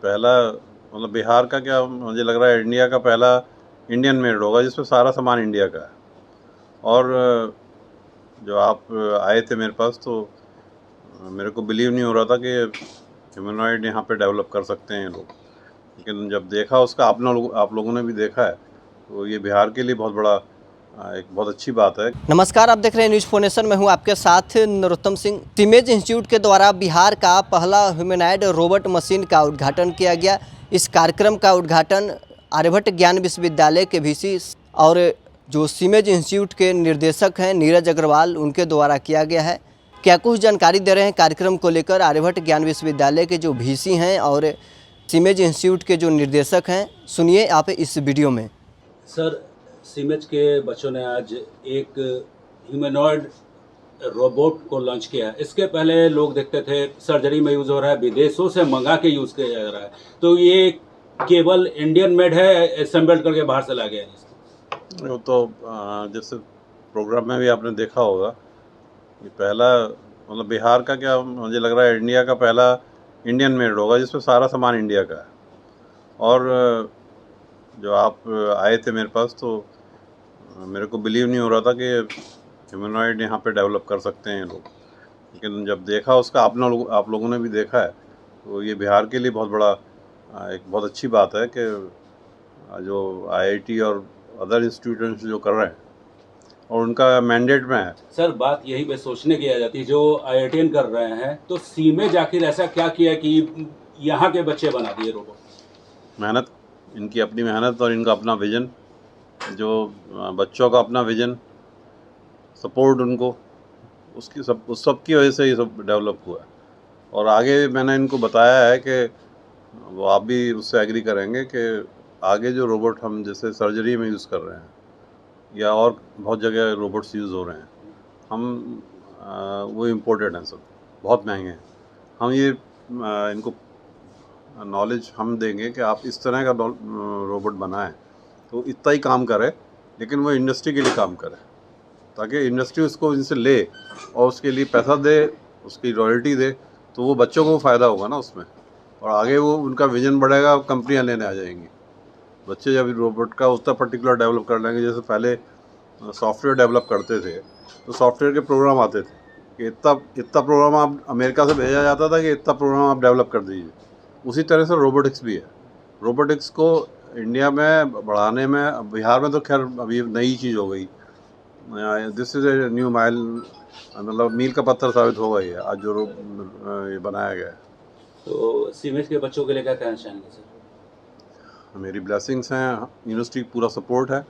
पहला मतलब बिहार का क्या, मुझे लग रहा है इंडिया का पहला इंडियन मेड होगा जिसमें सारा सामान इंडिया का है। और जो आप आए थे मेरे पास तो मेरे को बिलीव नहीं हो रहा था कि ह्यूमनॉइड यहाँ पे डेवलप कर सकते हैं लोग, लेकिन जब देखा उसका आप लोगों ने भी देखा है तो ये बिहार के लिए बहुत बड़ा एक बहुत अच्छी बात है। नमस्कार, आप देख रहे हैं न्यूज़ फोनेशन में हूं आपके साथ नरोत्तम सिंह। सीमेज इंस्टीट्यूट के द्वारा बिहार का पहला ह्यूमनॉइड रोबोट मशीन का उद्घाटन किया गया। इस कार्यक्रम का उद्घाटन आर्यभट्ट ज्ञान विश्वविद्यालय के वीसी और जो सीमेज इंस्टीट्यूट के निर्देशक हैं नीरज अग्रवाल, उनके द्वारा किया गया है। क्या कुछ जानकारी दे रहे हैं कार्यक्रम को लेकर आर्यभट्ट ज्ञान विश्वविद्यालय के जो वीसी हैं और सीमेज इंस्टीट्यूट के जो निर्देशक हैं, सुनिए आप इस वीडियो में। सर, सीमेज के बच्चों ने आज एक ह्यूमनॉइड रोबोट को लॉन्च किया है। इसके पहले लोग देखते थे सर्जरी में यूज़ हो रहा है, विदेशों से मंगा के यूज़ किया जा रहा है, तो ये केवल इंडियन मेड है, असेंबल्ड करके बाहर से ला गया है। वो तो जैसे प्रोग्राम में भी आपने देखा होगा, ये पहला मतलब बिहार का क्या, मुझे लग रहा है इंडिया का पहला इंडियन मेड होगा जिसमें सारा सामान इंडिया का है। और जो आप आए थे मेरे पास तो मेरे को बिलीव नहीं हो रहा था कि ह्यूमनॉइड यहाँ पे डेवलप कर सकते हैं लोग, लेकिन जब देखा उसका आप लोगों ने भी देखा है तो ये बिहार के लिए बहुत बड़ा एक बहुत अच्छी बात है कि जो आईआईटी और अदर इंस्टीट्यूशंस जो कर रहे हैं और उनका मैंडेट में है। सर, बात यही पे सोचने की आ जाती है, जो आईआईटीएन कर रहे हैं तो सीमेज आखिर ऐसा क्या किया कि यहाँ के बच्चे बना दिए रोबोट? मेहनत, इनकी अपनी मेहनत और इनका अपना विज़न, जो बच्चों का अपना विज़न, सपोर्ट उनको, उस सब की वजह से ये सब डेवलप हुआ है। और आगे मैंने इनको बताया है कि वो आप भी उससे एग्री करेंगे कि आगे जो रोबोट हम जैसे सर्जरी में यूज़ कर रहे हैं या और बहुत जगह रोबोट्स यूज़ हो रहे हैं, हम वो इम्पोर्टेड हैं, सब बहुत महंगे हैं। हम ये इनको नॉलेज हम देंगे कि आप इस तरह का रोबोट बनाएं तो इतना ही काम करे, लेकिन वो इंडस्ट्री के लिए काम करे ताकि इंडस्ट्री उसको इनसे ले और उसके लिए पैसा दे, उसकी रॉयल्टी दे, तो वो बच्चों को फ़ायदा होगा ना उसमें, और आगे वो उनका विजन बढ़ेगा, कंपनियां लेने आ जाएंगी। बच्चे जब रोबोट का उतना पर्टिकुलर डेवलप कर लेंगे, जैसे पहले सॉफ्टवेयर डेवलप करते थे तो सॉफ्टवेयर के प्रोग्राम आते थे कि इतना प्रोग्राम आप अमेरिका से भेजा जाता था कि इतना प्रोग्राम आप डेवलप कर दीजिए। उसी तरह से रोबोटिक्स भी है। रोबोटिक्स को इंडिया में बढ़ाने में, बिहार में तो खैर अभी नई चीज़ हो गई, this is a new mile, मतलब मील का पत्थर साबित होगा ये आज जो ये बनाया गया है। तो सीमेज के बच्चों के लिए क्या कहना चाहेंगे सर? मेरी ब्लेसिंग्स हैं, यूनिवर्सिटी पूरा सपोर्ट है,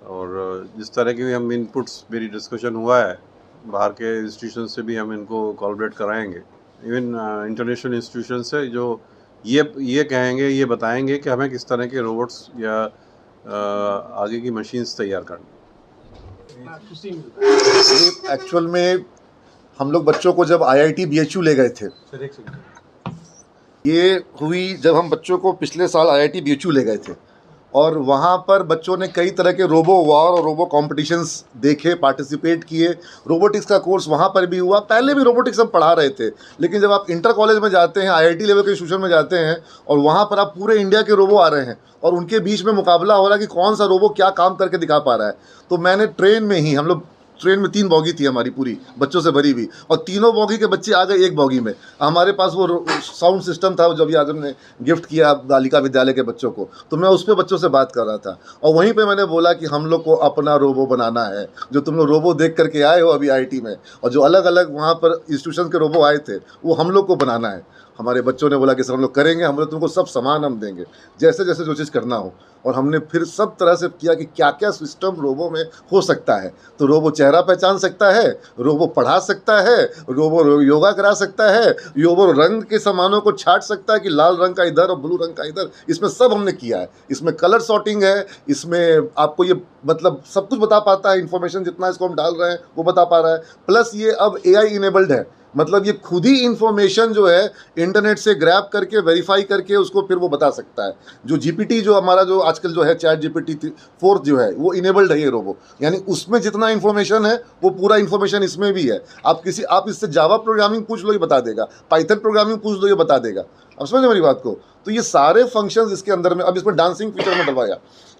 और जिस तरह की भी हम इनपुट्स, मेरी डिस्कशन हुआ है बाहर के इंस्टीट्यूशन से भी हम इनको कोलैबोरेट कराएंगे, इवन इंटरनेशनल इंस्टीट्यूशन से, जो ये कहेंगे, ये बताएंगे कि हमें किस तरह के रोबोट्स या आगे की मशीन्स तैयार करनी। एक्चुअल में हम लोग बच्चों को जब आईआईटी बीएचयू ले गए थे, ये हुई जब हम बच्चों को पिछले साल आईआईटी बीएचयू ले गए थे, और वहाँ पर बच्चों ने कई तरह के रोबो वॉर और रोबो कॉम्पिटिशन्स देखे, पार्टिसिपेट किए। रोबोटिक्स का कोर्स वहाँ पर भी हुआ। पहले भी रोबोटिक्स हम पढ़ा रहे थे, लेकिन जब आप इंटर कॉलेज में जाते हैं, आईआईटी लेवल के इंस्टीट्यूशन में जाते हैं, और वहाँ पर आप पूरे इंडिया के रोबो आ रहे हैं और उनके बीच में मुकाबला हो रहा है कि कौन सा रोबो क्या काम करके दिखा पा रहा है। तो मैंने ट्रेन में ही, हम लोग ट्रेन में 3 बॉगी थी हमारी पूरी बच्चों से भरी हुई, और तीनों बॉगी के बच्चे आ गए एक बॉगी में। हमारे पास वो साउंड सिस्टम था जो अभी आज हमने गिफ्ट किया बालिका विद्यालय के बच्चों को, तो मैं उस पर बच्चों से बात कर रहा था, और वहीं पे मैंने बोला कि हम लोग को अपना रोबो बनाना है। जो तुम लोग रोबो देख करके आए हो अभी आईआईटी में, और जो अलग अलग वहाँ पर इंस्टीट्यूशन के रोबो आए थे, वो हम लोग को बनाना है। हमारे बच्चों ने बोला कि सर हम लोग करेंगे, हम लोग तुमको सब सामान हम देंगे, जैसे जैसे जो चीज़ करना हो। और हमने फिर सब तरह से किया कि क्या क्या सिस्टम रोबो में हो सकता है। तो रोबो चेहरा पहचान सकता है, रोबो पढ़ा सकता है, रोबो योगा करा सकता है, रोबो रंग के सामानों को छाट सकता है कि लाल रंग का इधर और ब्लू रंग का इधर। इसमें सब हमने किया है। इसमें कलर सॉर्टिंग है, इसमें आपको ये मतलब सब कुछ बता पाता है, इन्फॉर्मेशन जितना इसको हम डाल रहे हैं वो बता पा रहा है। प्लस ये अब AI इनेबल्ड है, मतलब ये खुद ही इंफॉर्मेशन जो है इंटरनेट से ग्रैब करके वेरीफाई करके उसको फिर वो बता सकता है। जो जीपीटी जो हमारा जो आजकल जो है चैट जीपीटी 4 जो है वो इनेबल्ड है ये रोबो, यानी उसमें जितना इन्फॉर्मेशन है वो पूरा इन्फॉर्मेशन इसमें भी है। आप इससे जावा प्रोग्रामिंग पूछ लो ये बता देगा, पाइथन प्रोग्रामिंग पूछ लो ये बता देगा। अब समझे मेरी बात को? तो ये सारे फंक्शंस इसके अंदर में, अब इसमें डांसिंग फीचर में डलवाया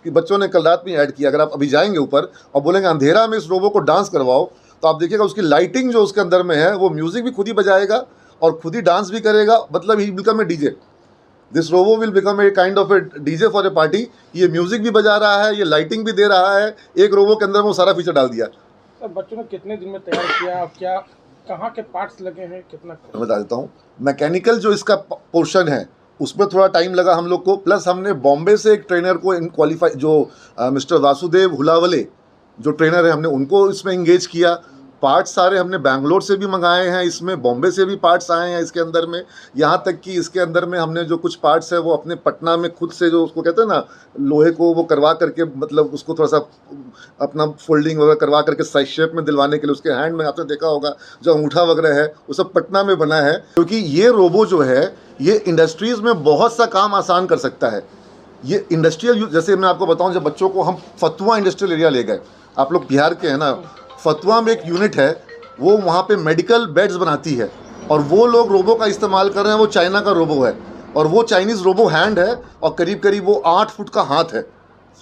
कि बच्चों ने कल रात में ऐड किया। अगर आप अभी जाएंगे ऊपर और बोलेंगे अंधेरा में इस रोबो को डांस करवाओ, तो आप देखिएगा उसकी लाइटिंग जो उसके अंदर में है वो म्यूजिक भी खुद ही बजाएगा और खुद ही डांस भी करेगा। मतलब he become a DJ, this robo will become a kind of a DJ for a party. ये म्यूजिक भी बजा रहा है, ये लाइटिंग भी दे रहा है, एक रोबो के अंदर में वो सारा फीचर डाल दिया। सर बच्चों ने कितने दिन में तैयार किया और क्या कहाँ के पार्ट्स लगे हैं, कितना? मैं बता देता हूँ। मैकेनिकल जो इसका पोर्शन है उसमें थोड़ा टाइम लगा हम लोग को, प्लस हमने बॉम्बे से एक ट्रेनर को क्वालिफाई, जो मिस्टर वासुदेव हुलावले जो ट्रेनर है, हमने उनको इसमें इंगेज किया। पार्ट्स सारे हमने बैंगलोर से भी मंगाए हैं, इसमें बॉम्बे से भी पार्ट्स आए हैं इसके अंदर में। यहाँ तक कि इसके अंदर में हमने जो कुछ पार्ट्स है वो अपने पटना में खुद से, जो उसको कहते हैं ना लोहे को वो करवा करके, मतलब उसको थोड़ा सा अपना फोल्डिंग वगैरह करवा करके साइज शेप में दिलवाने के लिए उसके हैंड में आपने देखा होगा जो अंगूठा वगैरह है वो सब पटना में बना है। क्योंकि ये रोबो जो है ये इंडस्ट्रीज़ में बहुत सा काम आसान कर सकता है। ये इंडस्ट्रियल, जैसे मैं आपको बताऊँ, जब बच्चों को हम फतुआ इंडस्ट्रियल एरिया ले गए, आप लोग बिहार के हैं ना, फतुआ में एक यूनिट है वो वहाँ पे मेडिकल बेड्स बनाती है और वो लोग रोबो का इस्तेमाल कर रहे हैं। वो चाइना का रोबो है और वो चाइनीज़ रोबो हैंड है और करीब करीब वो 8 फुट का हाथ है।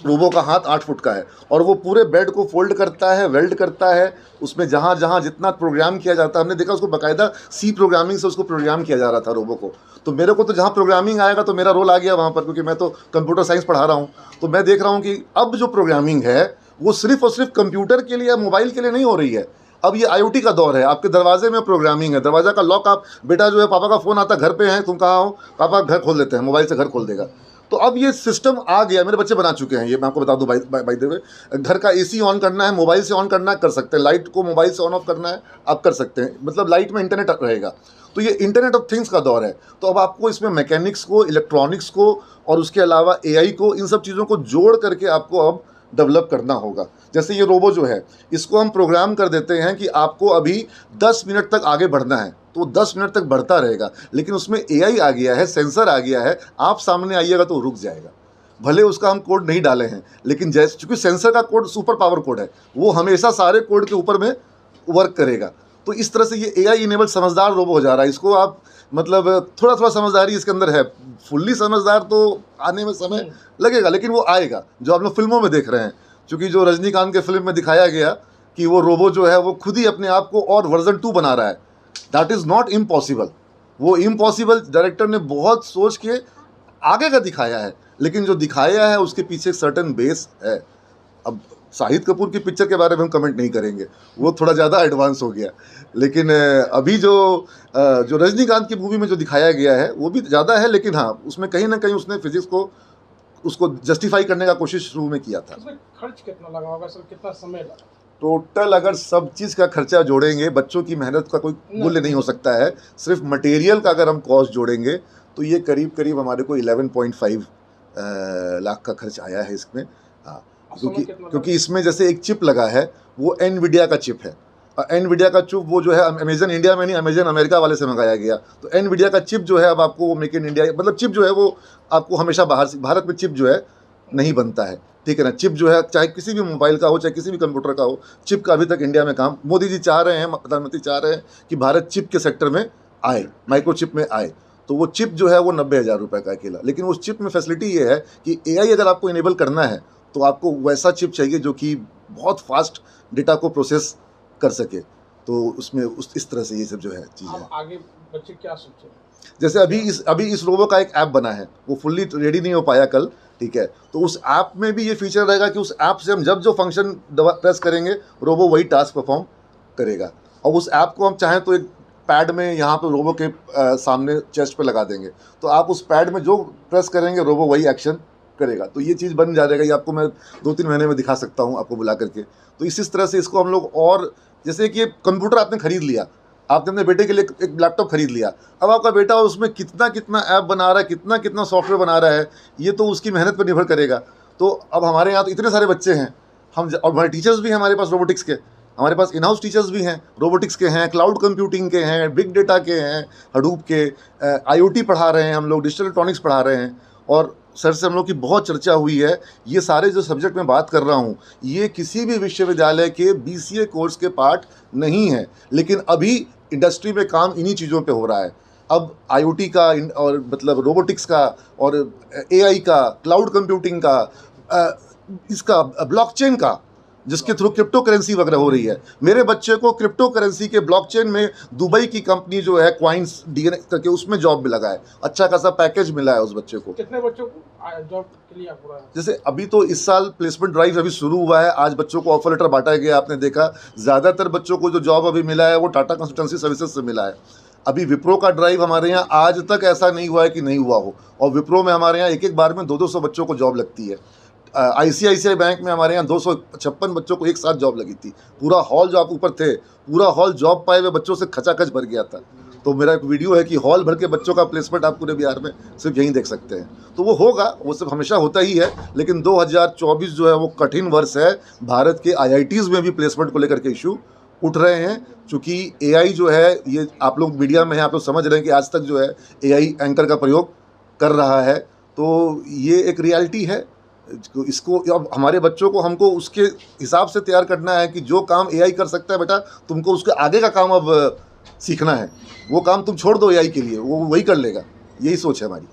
रोबो का हाथ 8 फुट का है और वो पूरे बेड को फोल्ड करता है, वेल्ड करता है। उसमें जहाँ जहाँ जितना प्रोग्राम किया जाता है, हमने देखा उसको बाकायदा सी प्रोग्रामिंग से उसको प्रोग्राम किया जा रहा था रोबो को। तो मेरे को तो जहाँ प्रोग्रामिंग आएगा तो मेरा रोल आ गया वहाँ पर, क्योंकि मैं तो कंप्यूटर साइंस पढ़ा रहा हूँ। तो मैं देख रहा हूँ कि अब जो प्रोग्रामिंग है वो सिर्फ और सिर्फ कंप्यूटर के लिए या मोबाइल के लिए नहीं हो रही है। अब ये IoT का दौर है। आपके दरवाजे में प्रोग्रामिंग है, दरवाजा का लॉक, आप बेटा जो है पापा का फ़ोन आता, घर पे हैं, तुम कहाँ हो, पापा घर खोल देते हैं, मोबाइल से घर खोल देगा। तो अब ये सिस्टम आ गया, मेरे बच्चे बना चुके हैं ये, मैं आपको बता दूं बाय द वे। घर का AC ऑन करना है, मोबाइल से ऑन करना है, कर सकते हैं। लाइट को मोबाइल से ऑन ऑफ करना है, आप कर सकते हैं। मतलब लाइट में इंटरनेट रहेगा। तो ये इंटरनेट ऑफ थिंग्स का दौर है। तो अब आपको इसमें मैकेनिक्स को, इलेक्ट्रॉनिक्स को और उसके अलावा AI को, इन सब चीज़ों को जोड़ करके आपको अब डेवलप करना होगा। जैसे ये रोबो जो है, इसको हम प्रोग्राम कर देते हैं कि आपको अभी 10 मिनट तक आगे बढ़ना है, तो 10 मिनट तक बढ़ता रहेगा। लेकिन उसमें AI आ गया है, सेंसर आ गया है, आप सामने आइएगा तो रुक जाएगा। भले उसका हम कोड नहीं डाले हैं, लेकिन जैसे चूँकि सेंसर का कोड सुपर पावर कोड है, वो हमेशा सारे कोड के ऊपर में वर्क करेगा। तो इस तरह से ये AI इनेबल समझदार रोबो हो जा रहा है। इसको आप मतलब थोड़ा थोड़ा समझदारी इसके अंदर है, फुल्ली समझदार तो आने में समय लगेगा, लेकिन वो आएगा, जो आप लोग फिल्मों में देख रहे हैं। क्योंकि जो रजनीकांत के फिल्म में दिखाया गया कि वो रोबो जो है वो खुद ही अपने आप को और वर्जन 2 बना रहा है, दैट इज़ नॉट इम्पॉसिबल। वो इम्पॉसिबल डायरेक्टर ने बहुत सोच के आगे का दिखाया है, लेकिन जो दिखाया है उसके पीछे एक सर्टन बेस है। अब शाहिद कपूर की पिक्चर के बारे में हम कमेंट नहीं करेंगे, वो थोड़ा ज़्यादा एडवांस हो गया। लेकिन अभी जो रजनीकांत की मूवी में जो दिखाया गया है वो भी ज़्यादा है, लेकिन हाँ उसमें कहीं ना कहीं उसने फिजिक्स को उसको जस्टिफाई करने का कोशिश शुरू में किया था। उसमें खर्च कितना लगा होगा सर, कितना समय लगा? टोटल अगर सब चीज़ का खर्चा जोड़ेंगे, बच्चों की मेहनत का कोई मूल्य नहीं हो सकता है। सिर्फ मटेरियल का अगर हम कॉस्ट जोड़ेंगे तो ये करीब करीब हमारे को 11.5 लाख का खर्च आया है इसमें। हाँ, क्योंकि इसमें जैसे एक चिप लगा है वो NVIDIA का चिप है। और NVIDIA का चिप वो जो है अमेजन इंडिया में नहीं, अमेजन अमेरिका वाले से मंगाया गया। तो NVIDIA का चिप जो है अब आपको वो मेक इन इंडिया, मतलब चिप जो है वो आपको हमेशा बाहर से, भारत में चिप जो है नहीं बनता है, ठीक है ना। चिप जो है चाहे किसी भी मोबाइल का हो, चाहे किसी भी कंप्यूटर का हो, चिप का अभी तक इंडिया में काम, मोदी जी चाह रहे हैं, प्रधानमंत्री चाह रहे हैं कि भारत चिप के सेक्टर में आए, माइक्रोचिप में आए। तो वो चिप जो है वो 90,000 रुपये का अकेला। लेकिन उस चिप में फैसिलिटी ये है कि AI अगर आपको इनेबल करना है तो आपको वैसा चिप चाहिए जो कि बहुत फास्ट डेटा को प्रोसेस कर सके। तो उसमें इस तरह से ये सब जो है चीज़ें। आगे बच्चे क्या सोचे? जैसे अभी इस रोबो का एक ऐप बना है, वो फुल्ली रेडी नहीं हो पाया कल, ठीक है। तो उस ऐप में भी ये फीचर रहेगा कि उस ऐप से हम जब जो फंक्शन प्रेस करेंगे रोबो वही टास्क परफॉर्म करेगा। और उस ऐप को हम चाहें तो एक पैड में यहाँ पे रोबो के सामने चेस्ट पे लगा देंगे, तो आप उस पैड में जो प्रेस करेंगे रोबो वही एक्शन करेगा। तो ये चीज़ बन जाएगा। ये आपको मैं 2-3 महीने में दिखा सकता हूँ आपको बुला करके। तो इस तरह से इसको हम लोग, और जैसे कि कंप्यूटर आपने ख़रीद लिया, आपने अपने बेटे के लिए एक लैपटॉप खरीद लिया, अब आपका बेटा उसमें कितना कितना ऐप बना रहा है, कितना कितना सॉफ्टवेयर बना रहा है, ये तो उसकी मेहनत पर निर्भर करेगा। तो अब हमारे यहाँ तो इतने सारे बच्चे हैं, हम और हमारे टीचर्स भी हैं हमारे पास रोबोटिक्स के, हमारे पास इन हाउस टीचर्स भी हैं, रोबोटिक्स के हैं, क्लाउड कंप्यूटिंग के हैं, बिग डेटा के हैं, हडूप के, IoT पढ़ा रहे हैं हम लोग, डिजिटल इलेक्ट्रॉनिक्स पढ़ा रहे हैं। और सर से हम लोग की बहुत चर्चा हुई है। ये सारे जो सब्जेक्ट मैं बात कर रहा हूँ ये किसी भी विश्वविद्यालय के BCA कोर्स के पार्ट नहीं है, लेकिन अभी इंडस्ट्री में काम इन्हीं चीज़ों पे हो रहा है। अब IoT का और मतलब रोबोटिक्स का और AI का, क्लाउड कंप्यूटिंग का, इसका ब्लॉकचेन का, जिसके थ्रू क्रिप्टो करेंसी वगैरह हो रही है। मेरे बच्चे को क्रिप्टो करेंसी के ब्लॉकचेन में दुबई की कंपनी जो है क्वाइंस DNA करके उसमें जॉब मिला है, अच्छा खासा पैकेज मिला है उस बच्चे को। कितने बच्चों को जॉब के लिए हो रहा है? जैसे अभी तो इस साल प्लेसमेंट ड्राइव अभी शुरू हुआ है, आज बच्चों को ऑफर लेटर बांटा गया, आपने देखा। ज़्यादातर बच्चों को जो जॉब अभी मिला है वो टाटा कंसल्टेंसी सर्विसेज से मिला है। अभी विप्रो का ड्राइव हमारे यहाँ आज तक ऐसा नहीं हुआ है कि नहीं हुआ हो, और विप्रो में हमारे यहाँ एक बार में 200 बच्चों को जॉब लगती है। ICICI बैंक में हमारे यहाँ 256 बच्चों को एक साथ जॉब लगी थी। पूरा हॉल जो आप ऊपर थे, पूरा हॉल जॉब पाए हुए बच्चों से खचाखच भर गया था। तो मेरा एक वीडियो है कि हॉल भर के बच्चों का प्लेसमेंट आप पूरे बिहार में सिर्फ यहीं देख सकते हैं। तो वो होगा, वो सब हमेशा होता ही है, लेकिन 2024 जो है वो कठिन वर्ष है। भारत के IITs में भी प्लेसमेंट को लेकर के इशू उठ रहे हैं, चूँकि AI जो है, ये आप लोग मीडिया में हैं, आप लोग समझ रहे हैं कि आज तक जो है AI एंकर का प्रयोग कर रहा है। तो ये एक रियलिटी है। इसको अब हमारे बच्चों को हमको उसके हिसाब से तैयार करना है कि जो काम AI कर सकता है बेटा, तुमको उसके आगे का काम अब सीखना है। वो काम तुम छोड़ दो AI के लिए, वो वही कर लेगा। यही सोच है हमारी।